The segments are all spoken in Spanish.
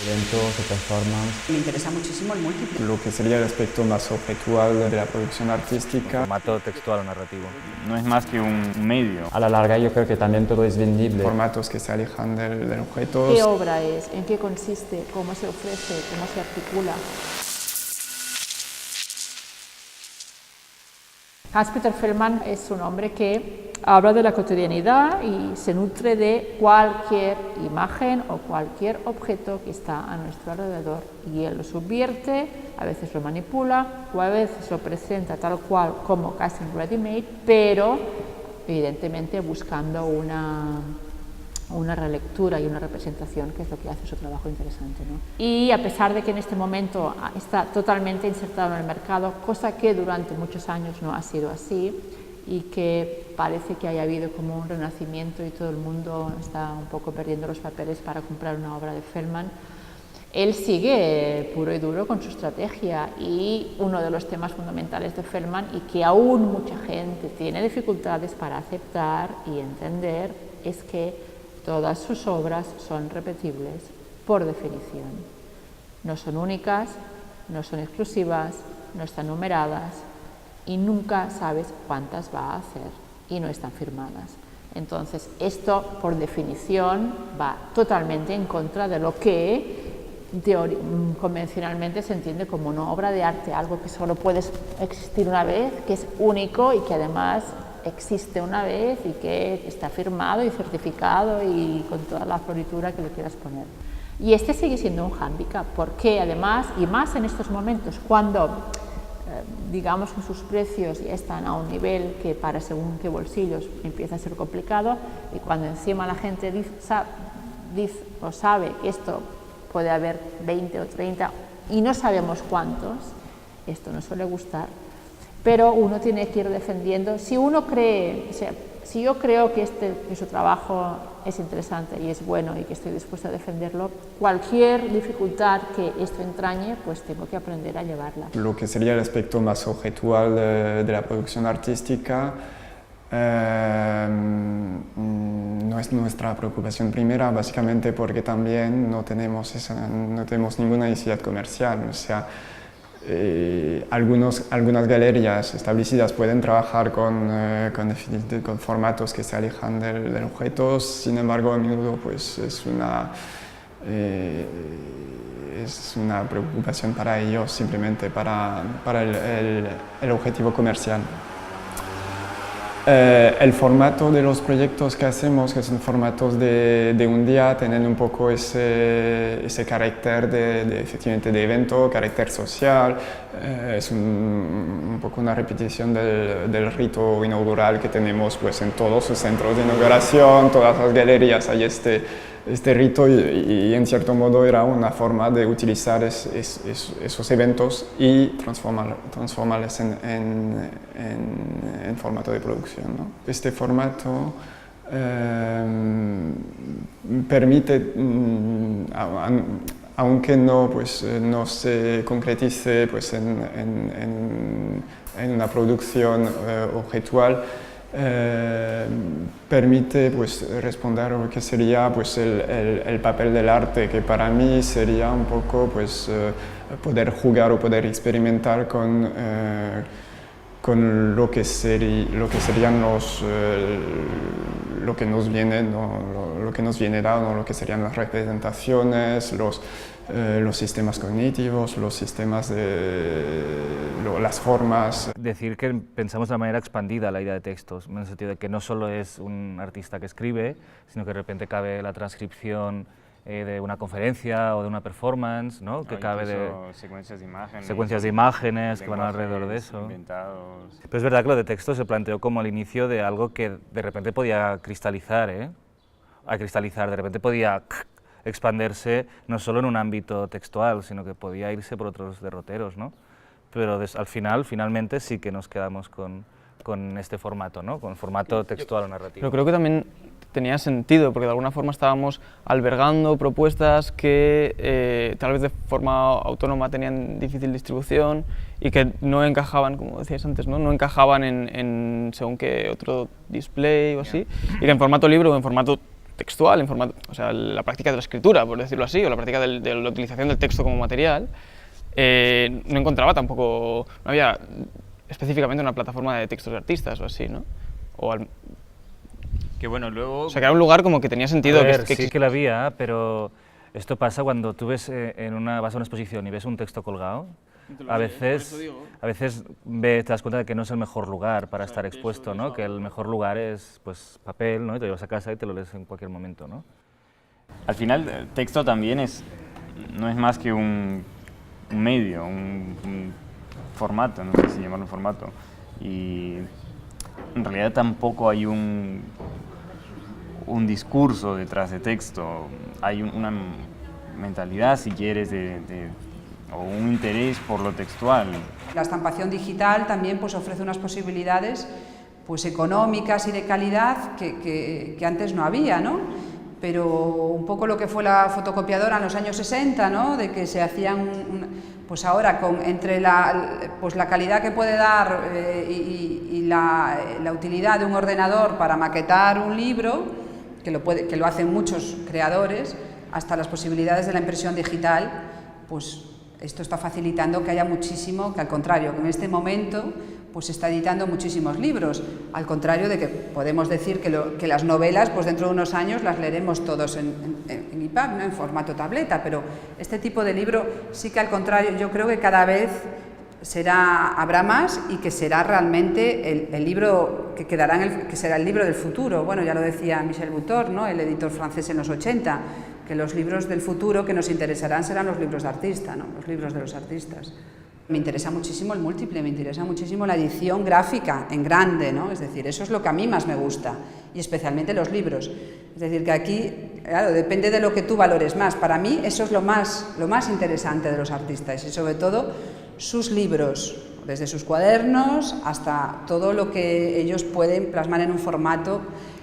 Eventos o performance. Me interesa muchísimo el múltiple. Lo que sería el aspecto más objetual de la producción artística. Formato textual o narrativo. No es más que un medio. A la larga yo creo que también todo es vendible. Formatos que se alejan del objeto. ¿Qué obra es? ¿En qué consiste? ¿Cómo se ofrece? ¿Cómo se articula? Hans-Peter Feldmann es un hombre que habla de la cotidianidad y se nutre de cualquier imagen o cualquier objeto que está a nuestro alrededor. Y él lo subvierte, a veces lo manipula o a veces lo presenta tal cual como casi ready-made, pero evidentemente buscando una relectura y una representación, que es lo que hace su trabajo interesante, ¿no? Y a pesar de que en este momento está totalmente insertado en el mercado, cosa que durante muchos años no ha sido así, y que parece que haya habido como un renacimiento y todo el mundo está un poco perdiendo los papeles para comprar una obra de Feldmann, él sigue puro y duro con su estrategia, y uno de los temas fundamentales de Feldmann, y que aún mucha gente tiene dificultades para aceptar y entender, es que todas sus obras son repetibles por definición. No son únicas, no son exclusivas, no están numeradas y nunca sabes cuántas va a hacer y no están firmadas. Entonces, esto por definición va totalmente en contra de lo que convencionalmente se entiende como una obra de arte, algo que solo puede existir una vez, que es único y que además existe una vez y que está firmado y certificado y con toda la floritura que le quieras poner. Y este sigue siendo un hándicap, porque además, y más en estos momentos, cuando digamos que sus precios ya están a un nivel que para según qué bolsillos empieza a ser complicado, y cuando encima la gente dice o sabe que esto puede haber 20 o 30 y no sabemos cuántos, esto no suele gustar. Pero uno tiene que ir defendiendo. Si uno cree, o sea, si yo creo que su trabajo es interesante y es bueno y que estoy dispuesta a defenderlo, cualquier dificultad que esto entrañe, pues tengo que aprender a llevarla. Lo que sería el aspecto más objetual de la producción artística no es nuestra preocupación primera, básicamente porque también no tenemos ninguna necesidad comercial. O sea, algunas galerías establecidas pueden trabajar con formatos que se alejan del objeto, sin embargo a menudo pues, es una preocupación para ellos, simplemente para el objetivo comercial. El formato de los proyectos que hacemos, que son formatos de un día, tienen un poco ese carácter efectivamente de evento, carácter social. Es un poco una repetición del rito inaugural que tenemos pues, en todos los centros de inauguración, todas las galerías hay este rito, y en cierto modo era una forma de utilizar esos eventos y transformarlos en formato de producción, ¿no? Este formato permite, aunque no se concretice pues, en una producción objetual, permite pues, responder a lo que sería pues, el papel del arte, que para mí sería un poco pues, poder jugar o poder experimentar con lo que serían lo que nos viene, ¿no? lo que nos viene dado, ¿no? Lo que serían las representaciones, los sistemas cognitivos, los sistemas las formas. Decir que pensamos de una manera expandida la idea de textos, en el sentido de que no solo es un artista que escribe, sino que de repente cabe la transcripción de una conferencia o de una performance, ¿no? Que cabe de secuencias de imágenes que van alrededor de eso. Inventados. Pero es verdad que lo de texto se planteó como el inicio de algo que de repente podía cristalizar, de repente podía expandirse no solo en un ámbito textual, sino que podía irse por otros derroteros, ¿no? Pero finalmente sí que nos quedamos con este formato, ¿no? Con el formato textual o narrativo. Pero creo que también tenía sentido, porque de alguna forma estábamos albergando propuestas que tal vez de forma autónoma tenían difícil distribución y que no encajaban, como decías antes, no encajaban en según qué otro display o así, y que en formato libro o en formato textual, en formato, o sea, la práctica de la escritura, por decirlo así, o la práctica de la utilización del texto como material, no encontraba tampoco, no había específicamente una plataforma de textos de artistas o así, ¿no? Que bueno, luego... O sea, que era un lugar como que tenía sentido. A ver, sí que la había, pero esto pasa cuando tú ves vas a una exposición y ves un texto colgado. A veces te das cuenta de que no es el mejor lugar para estar expuesto, ¿no? Que el mejor lugar es pues papel, ¿no? Y te lo llevas a casa y te lo lees en cualquier momento, ¿no? Al final, el texto también no es más que un medio, un formato, no sé si llamarlo formato. Y en realidad tampoco hay un discurso detrás de texto. Hay una mentalidad, si quieres, o un interés por lo textual. La estampación digital también pues, ofrece unas posibilidades pues, económicas y de calidad que antes no había, ¿no? Pero un poco lo que fue la fotocopiadora en los años 60, ¿no? De que se hacían, pues ahora entre la calidad que puede dar y la utilidad de un ordenador para maquetar un libro, que lo hacen muchos creadores, hasta las posibilidades de la impresión digital, pues esto está facilitando que haya muchísimo, que al contrario, que en este momento pues se está editando muchísimos libros, al contrario de que podemos decir que las novelas, pues dentro de unos años las leeremos todos en EPUB, ¿no? En formato tableta, pero este tipo de libro sí que al contrario, yo creo que cada vez habrá más y que será realmente el libro que que será el libro del futuro. Bueno, ya lo decía Michel Butor, ¿no? El editor francés en los 80, que los libros del futuro que nos interesarán serán los libros de artista, ¿no? Los libros de los artistas. Me interesa muchísimo el múltiple, me interesa muchísimo la edición gráfica en grande, ¿no? Es decir, eso es lo que a mí más me gusta, y especialmente los libros. Es decir, que aquí, claro, depende de lo que tú valores más. Para mí eso es lo más interesante de los artistas, y sobre todo sus libros, desde sus cuadernos hasta todo lo que ellos pueden plasmar en un formato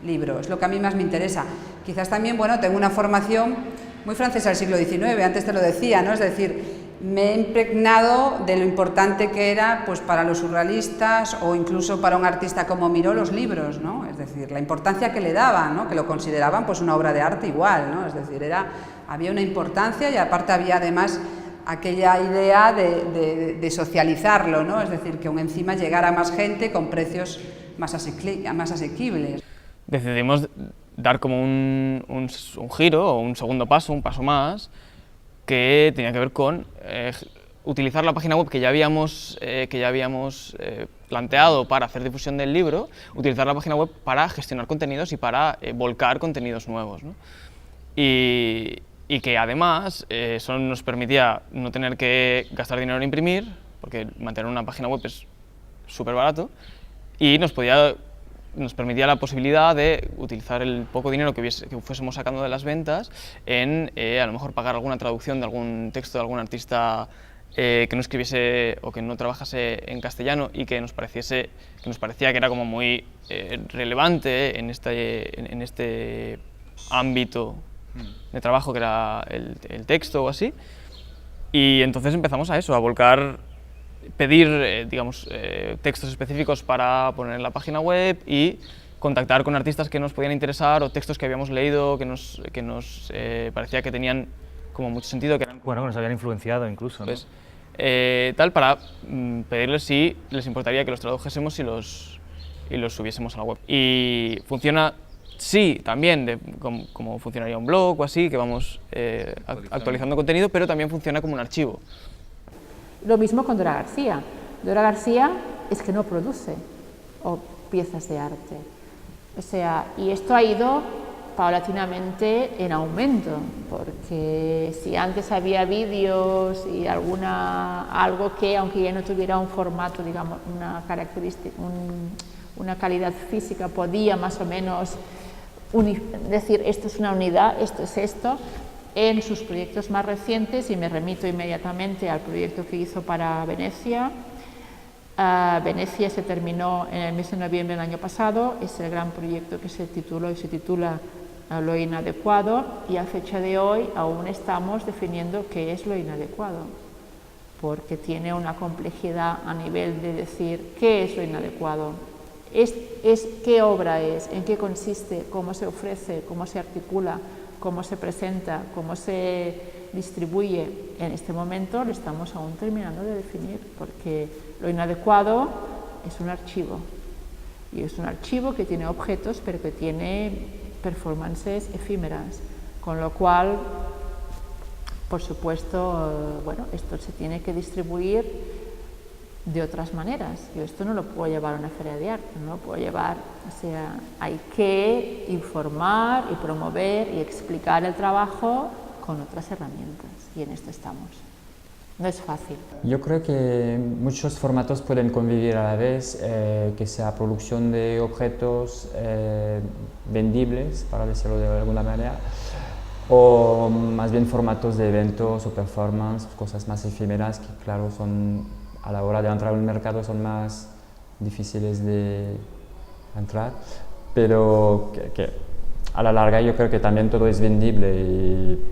libro. Es lo que a mí más me interesa. Quizás también, bueno, tengo una formación muy francesa del siglo XIX, antes te lo decía, ¿no? Es decir, me he impregnado de lo importante que era pues, para los surrealistas o incluso para un artista como Miró los libros, ¿no? Es decir, la importancia que le daban, ¿no? Que lo consideraban pues, una obra de arte igual, ¿no? Es decir, había una importancia y aparte había además aquella idea de socializarlo, ¿no? Es decir, que aún encima llegara a más gente con precios más asequibles. Decidimos dar como un giro o un segundo paso, un paso más, que tenía que ver con utilizar la página web que ya habíamos planteado para hacer difusión del libro, utilizar la página web para gestionar contenidos y para volcar contenidos nuevos, ¿no? Y que además eso nos permitía no tener que gastar dinero en imprimir, porque mantener una página web es súper barato, y nos permitía la posibilidad de utilizar el poco dinero que fuésemos sacando de las ventas en a lo mejor pagar alguna traducción de algún texto de algún artista que no escribiese o que no trabajase en castellano y que nos parecía que era como muy relevante en este ámbito de trabajo que era el texto o así. Y entonces empezamos a volcar, pedir textos específicos para poner en la página web y contactar con artistas que nos podían interesar o textos que habíamos leído que nos parecía que tenían como mucho sentido, que eran, bueno, que nos habían influenciado incluso, ¿no? Pues, para pedirles si les importaría que los tradujésemos y los subiésemos a la web. Y funciona, sí, también como funcionaría un blog o así, que vamos actualizando contenido, pero también funciona como un archivo. Lo mismo con Dora García. Dora García es que no produce piezas de arte. O sea, y esto ha ido paulatinamente en aumento, porque si antes había vídeos y algo que, aunque ya no tuviera un formato, digamos, una característica, una calidad física, podía más o menos decir esto es una unidad, esto es esto. En sus proyectos más recientes, y me remito inmediatamente al proyecto que hizo para Venecia. Venecia se terminó en el mes de noviembre del año pasado, es el gran proyecto que se titula Lo inadecuado, y a fecha de hoy aún estamos definiendo qué es lo inadecuado, porque tiene una complejidad a nivel de decir qué es lo inadecuado. ¿Qué obra es? ¿En qué consiste? ¿Cómo se ofrece? ¿Cómo se articula? ¿Cómo se presenta? ¿Cómo se distribuye? En este momento lo estamos aún terminando de definir, porque lo inadecuado es un archivo. Y es un archivo que tiene objetos, pero que tiene performances efímeras, con lo cual, por supuesto, bueno, esto se tiene que distribuir de otras maneras. Yo esto no lo puedo llevar a una feria de arte, no lo puedo llevar, o sea, hay que informar y promover y explicar el trabajo con otras herramientas, y en esto estamos. No es fácil. Yo creo que muchos formatos pueden convivir a la vez, que sea producción de objetos vendibles, para decirlo de alguna manera, o más bien formatos de eventos o performance, cosas más efímeras que, claro, son a la hora de entrar en un mercado son más difíciles de entrar, pero que a la larga yo creo que también todo es vendible y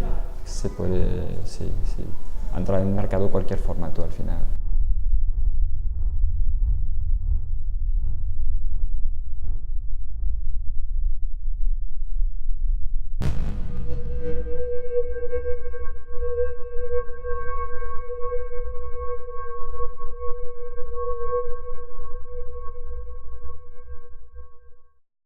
se puede entrar en el mercado cualquier formato al final.